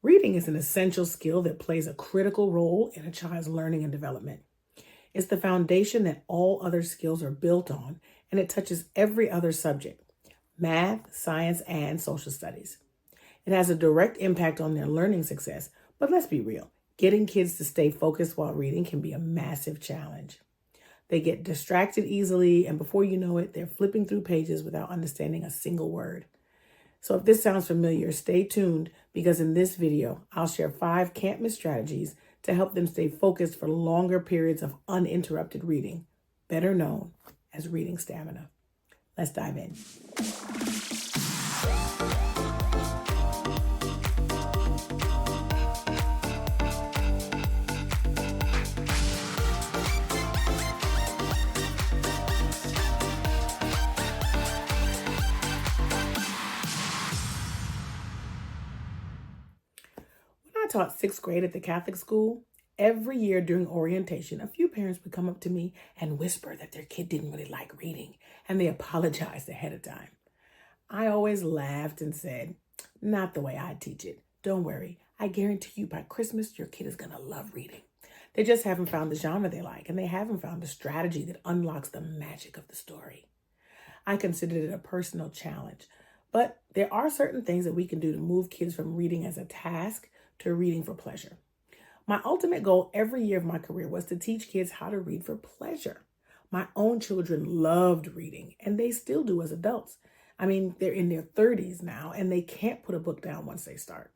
Reading is an essential skill that plays a critical role in a child's learning and development. It's the foundation that all other skills are built on, and it touches every other subject: math, science, and social studies. It has a direct impact on their learning success, but let's be real. Getting kids to stay focused while reading can be a massive challenge. They get distracted easily, and before you know it, they're flipping through pages without understanding a single word. So if this sounds familiar, stay tuned because in this video, I'll share 5 can't miss strategies to help them stay focused for longer periods of uninterrupted reading, better known as reading stamina. Let's dive in. I taught 6th grade at the Catholic school. Every year during orientation, a few parents would come up to me and whisper that their kid didn't really like reading, and they apologized ahead of time. I always laughed and said, "Not the way I teach it. Don't worry. I guarantee you by Christmas, your kid is going to love reading. They just haven't found the genre they like, and they haven't found the strategy that unlocks the magic of the story." I considered it a personal challenge, but there are certain things that we can do to move kids from reading as a task to reading for pleasure. My ultimate goal every year of my career was to teach kids how to read for pleasure. My own children loved reading, and they still do as adults. I mean, they're in their 30s now, and they can't put a book down once they start.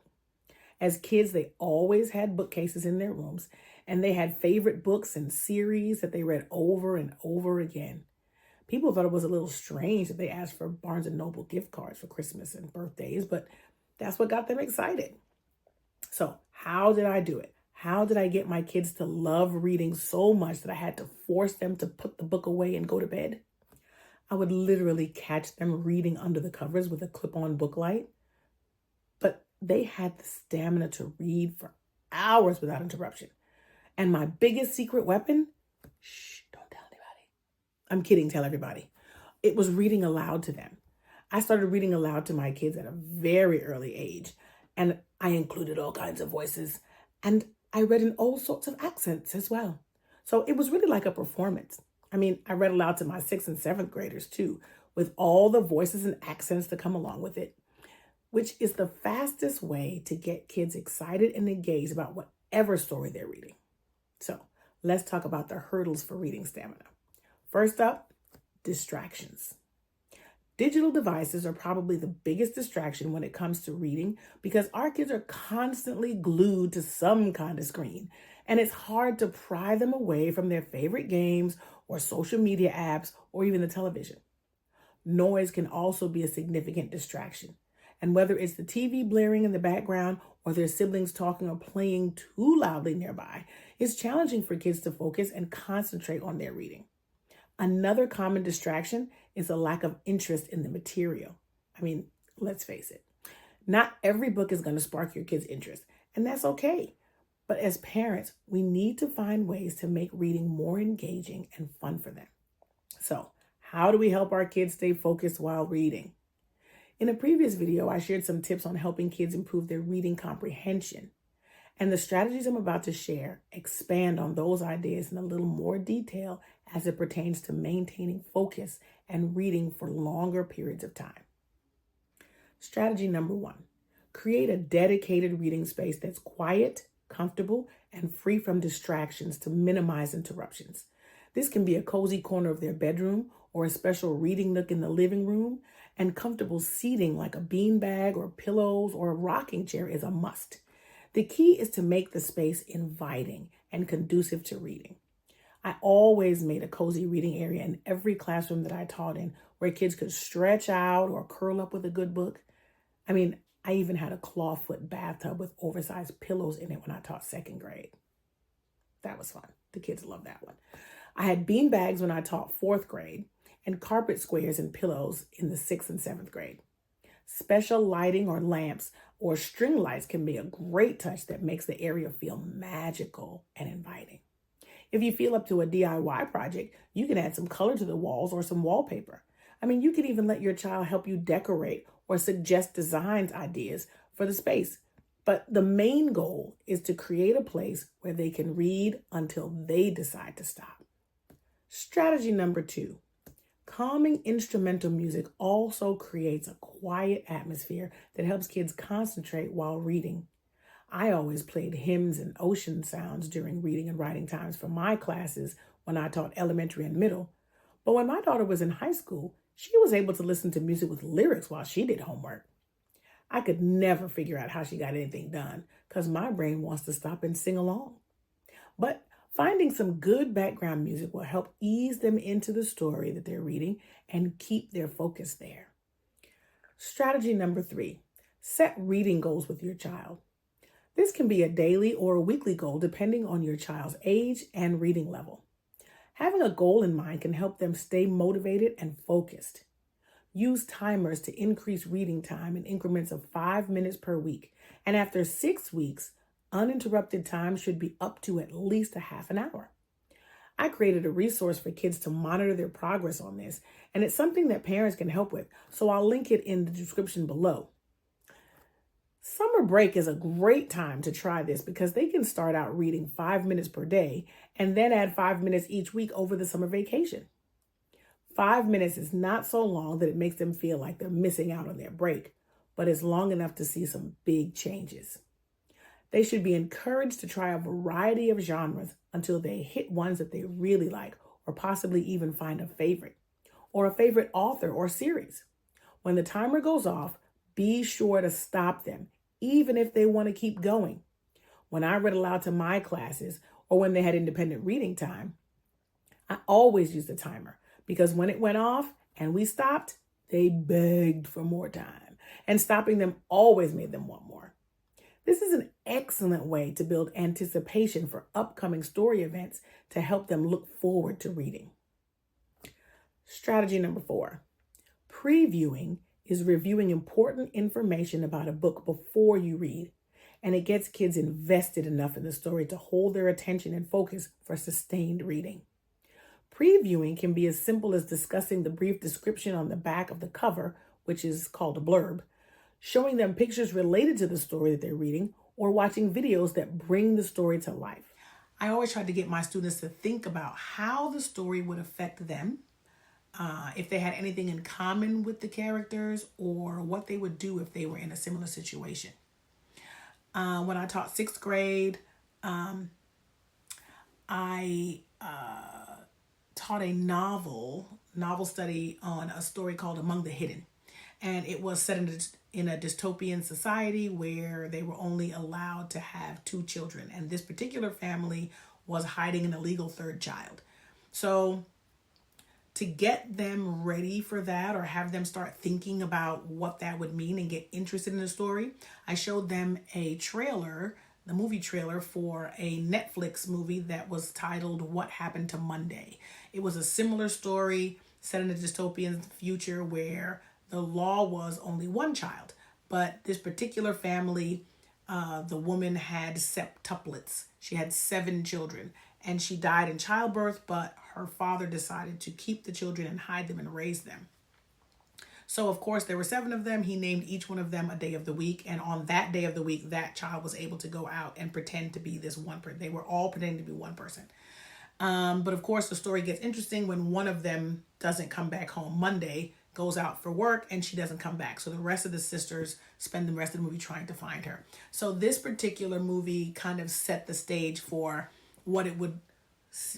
As kids, they always had bookcases in their rooms, and they had favorite books and series that they read over and over again. People thought it was a little strange that they asked for Barnes & Noble gift cards for Christmas and birthdays, but that's what got them excited. So how did I do it? How did I get my kids to love reading so much that I had to force them to put the book away and go to bed? I would literally catch them reading under the covers with a clip-on book light, but they had the stamina to read for hours without interruption. And my biggest secret weapon, don't tell anybody. I'm kidding, tell everybody. It was reading aloud to them. I started reading aloud to my kids at a very early age, and I included all kinds of voices, and I read in all sorts of accents as well. So it was really like a performance. I mean, I read aloud to my 6th and 7th graders too, with all the voices and accents to come along with it, which is the fastest way to get kids excited and engaged about whatever story they're reading. So let's talk about the hurdles for reading stamina. First up, distractions. Digital devices are probably the biggest distraction when it comes to reading because our kids are constantly glued to some kind of screen, and it's hard to pry them away from their favorite games or social media apps or even the television. Noise can also be a significant distraction, and whether it's the TV blaring in the background or their siblings talking or playing too loudly nearby, it's challenging for kids to focus and concentrate on their reading. Another common distraction is a lack of interest in the material. I mean, let's face it, not every book is going to spark your kids' interest, and that's okay. But as parents, we need to find ways to make reading more engaging and fun for them. So, how do we help our kids stay focused while reading? In a previous video, I shared some tips on helping kids improve their reading comprehension. And the strategies I'm about to share expand on those ideas in a little more detail as it pertains to maintaining focus and reading for longer periods of time. Strategy number 1, create a dedicated reading space that's quiet, comfortable, and free from distractions to minimize interruptions. This can be a cozy corner of their bedroom or a special reading nook in the living room, and comfortable seating like a beanbag or pillows or a rocking chair is a must. The key is to make the space inviting and conducive to reading. I always made a cozy reading area in every classroom that I taught in where kids could stretch out or curl up with a good book. I mean, I even had a clawfoot bathtub with oversized pillows in it when I taught 2nd grade. That was fun. The kids loved that one. I had bean bags when I taught 4th grade and carpet squares and pillows in the 6th and 7th grade. Special lighting or lamps or string lights can be a great touch that makes the area feel magical and inviting. If you feel up to a DIY project, you can add some color to the walls or some wallpaper. I mean, you can even let your child help you decorate or suggest designs ideas for the space. But the main goal is to create a place where they can read until they decide to stop. Strategy number 2. Calming instrumental music also creates a quiet atmosphere that helps kids concentrate while reading. I always played hymns and ocean sounds during reading and writing times for my classes when I taught elementary and middle. But when my daughter was in high school, she was able to listen to music with lyrics while she did homework. I could never figure out how she got anything done because my brain wants to stop and sing along. But finding some good background music will help ease them into the story that they're reading and keep their focus there. Strategy number 3, set reading goals with your child. This can be a daily or a weekly goal depending on your child's age and reading level. Having a goal in mind can help them stay motivated and focused. Use timers to increase reading time in increments of 5 minutes per week. And after 6 weeks, uninterrupted time should be up to at least a half an hour. I created a resource for kids to monitor their progress on this, and it's something that parents can help with, so I'll link it in the description below. Summer break is a great time to try this because they can start out reading 5 minutes per day and then add 5 minutes each week over the summer vacation. 5 minutes is not so long that it makes them feel like they're missing out on their break, but it's long enough to see some big changes. They should be encouraged to try a variety of genres until they hit ones that they really like, or possibly even find a favorite, or a favorite author or series. When the timer goes off, be sure to stop them, even if they want to keep going. When I read aloud to my classes, or when they had independent reading time, I always used the timer because when it went off and we stopped, they begged for more time, and stopping them always made them want more. This is an excellent way to build anticipation for upcoming story events to help them look forward to reading. Strategy number 4, previewing is reviewing important information about a book before you read, and it gets kids invested enough in the story to hold their attention and focus for sustained reading. Previewing can be as simple as discussing the brief description on the back of the cover, which is called a blurb, showing them pictures related to the story that they're reading, or watching videos that bring the story to life. I always try to get my students to think about how the story would affect them, if they had anything in common with the characters, or what they would do if they were in a similar situation. When I taught 6th grade, I taught a novel study on a story called Among the Hidden. And it was set in a dystopian society where they were only allowed to have 2 children. And this particular family was hiding an illegal 3rd child. So to get them ready for that, or have them start thinking about what that would mean and get interested in the story, I showed them a trailer, the movie trailer for a Netflix movie that was titled What Happened to Monday. It was a similar story set in a dystopian future where the law was only 1 child, but this particular family, the woman had septuplets. She had 7 children, and she died in childbirth, but her father decided to keep the children and hide them and raise them. So, of course, there were 7 of them. He named each one of them a day of the week, and on that day of the week, that child was able to go out and pretend to be this one person. They were all pretending to be one person. But, of course, the story gets interesting when one of them doesn't come back home Monday, goes out for work, and she doesn't come back. So the rest of the sisters spend the rest of the movie trying to find her. So this particular movie kind of set the stage for what it would,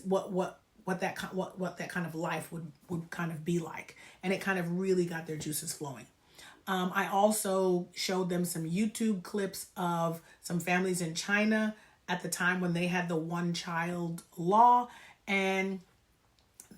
what that kind of life would kind of be like, and it kind of really got their juices flowing. I also showed them some YouTube clips of some families in China at the time when they had the 1-child law, and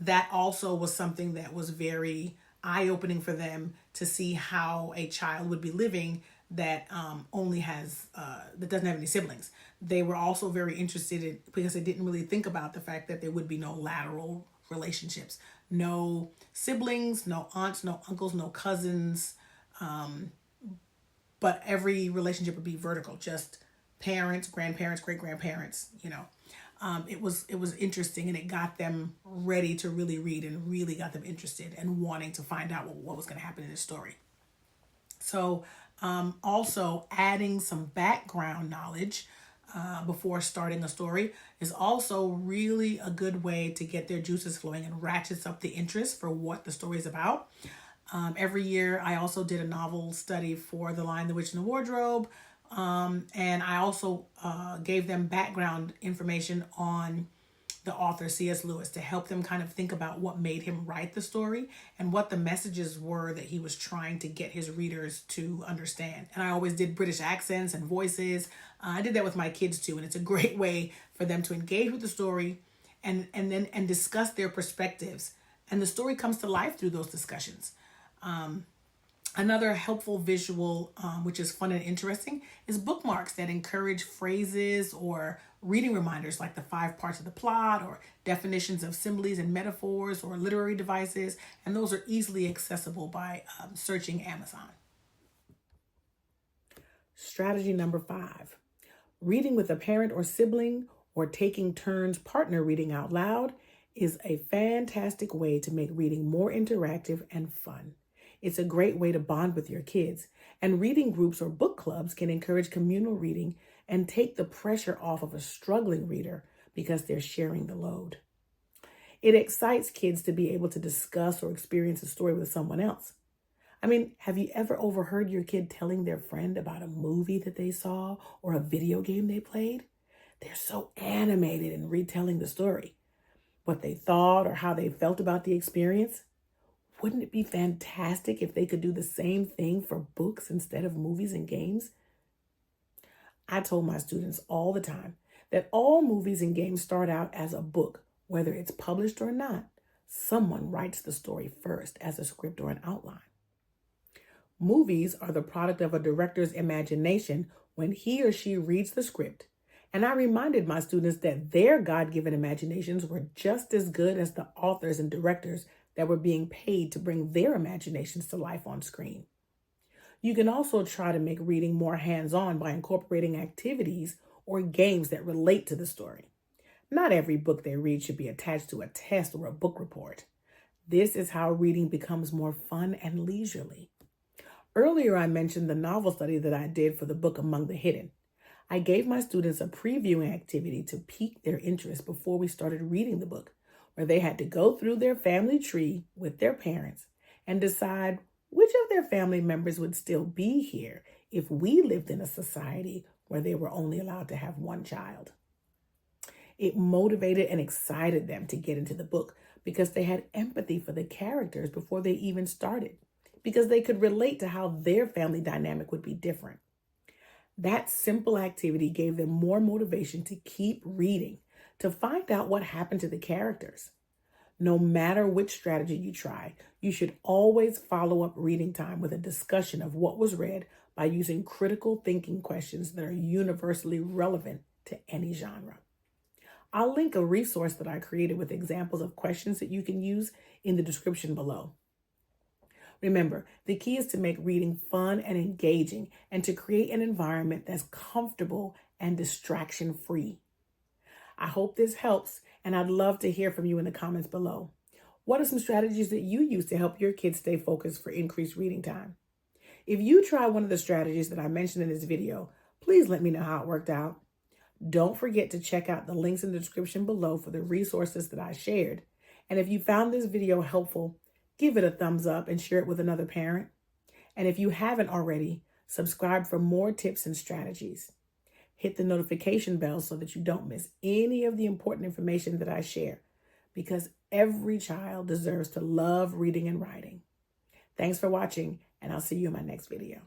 that also was something that was very eye-opening for them to see how a child would be living that only has that doesn't have any siblings. They were also very interested in, because they didn't really think about the fact that there would be no lateral relationships, no siblings, no aunts, no uncles, no cousins, but every relationship would be vertical, just parents, grandparents, great-grandparents, It was interesting, and it got them ready to really read, and really got them interested and wanting to find out what was going to happen in this story. So Also, adding some background knowledge before starting a story is also really a good way to get their juices flowing and ratchets up the interest for what the story is about. Every year, I also did a novel study for The Lion, the Witch, and the Wardrobe. And I also gave them background information on the author C.S. Lewis to help them kind of think about what made him write the story and what the messages were that he was trying to get his readers to understand. And I always did British accents and voices. I did that with my kids too, and it's a great way for them to engage with the story and then discuss their perspectives. And the story comes to life through those discussions. Another helpful visual, which is fun and interesting, is bookmarks that encourage phrases or reading reminders like the 5 parts of the plot or definitions of similes and metaphors or literary devices. And those are easily accessible by searching Amazon. Strategy number 5, reading with a parent or sibling or taking turns partner reading out loud is a fantastic way to make reading more interactive and fun. It's a great way to bond with your kids, and reading groups or book clubs can encourage communal reading and take the pressure off of a struggling reader because they're sharing the load. It excites kids to be able to discuss or experience a story with someone else. I mean, have you ever overheard your kid telling their friend about a movie that they saw or a video game they played? They're so animated in retelling the story, what they thought or how they felt about the experience. Wouldn't it be fantastic if they could do the same thing for books instead of movies and games? I told my students all the time that all movies and games start out as a book, whether it's published or not. Someone writes the story first as a script or an outline. Movies are the product of a director's imagination when he or she reads the script. And I reminded my students that their God-given imaginations were just as good as the authors and directors that were being paid to bring their imaginations to life on screen. You can also try to make reading more hands-on by incorporating activities or games that relate to the story. Not every book they read should be attached to a test or a book report. This is how reading becomes more fun and leisurely. Earlier, I mentioned the novel study that I did for the book Among the Hidden. I gave my students a previewing activity to pique their interest before we started reading the book, where they had to go through their family tree with their parents and decide which of their family members would still be here if we lived in a society where they were only allowed to have one child. It motivated and excited them to get into the book because they had empathy for the characters before they even started, because they could relate to how their family dynamic would be different. That simple activity gave them more motivation to keep reading, to find out what happened to the characters. No matter which strategy you try, you should always follow up reading time with a discussion of what was read by using critical thinking questions that are universally relevant to any genre. I'll link a resource that I created with examples of questions that you can use in the description below. Remember, the key is to make reading fun and engaging and to create an environment that's comfortable and distraction-free. I hope this helps, and I'd love to hear from you in the comments below. What are some strategies that you use to help your kids stay focused for increased reading time? If you try one of the strategies that I mentioned in this video, please let me know how it worked out. Don't forget to check out the links in the description below for the resources that I shared. And if you found this video helpful, give it a thumbs up and share it with another parent. And if you haven't already, subscribe for more tips and strategies. Hit the notification bell so that you don't miss any of the important information that I share, because every child deserves to love reading and writing. Thanks for watching, and I'll see you in my next video.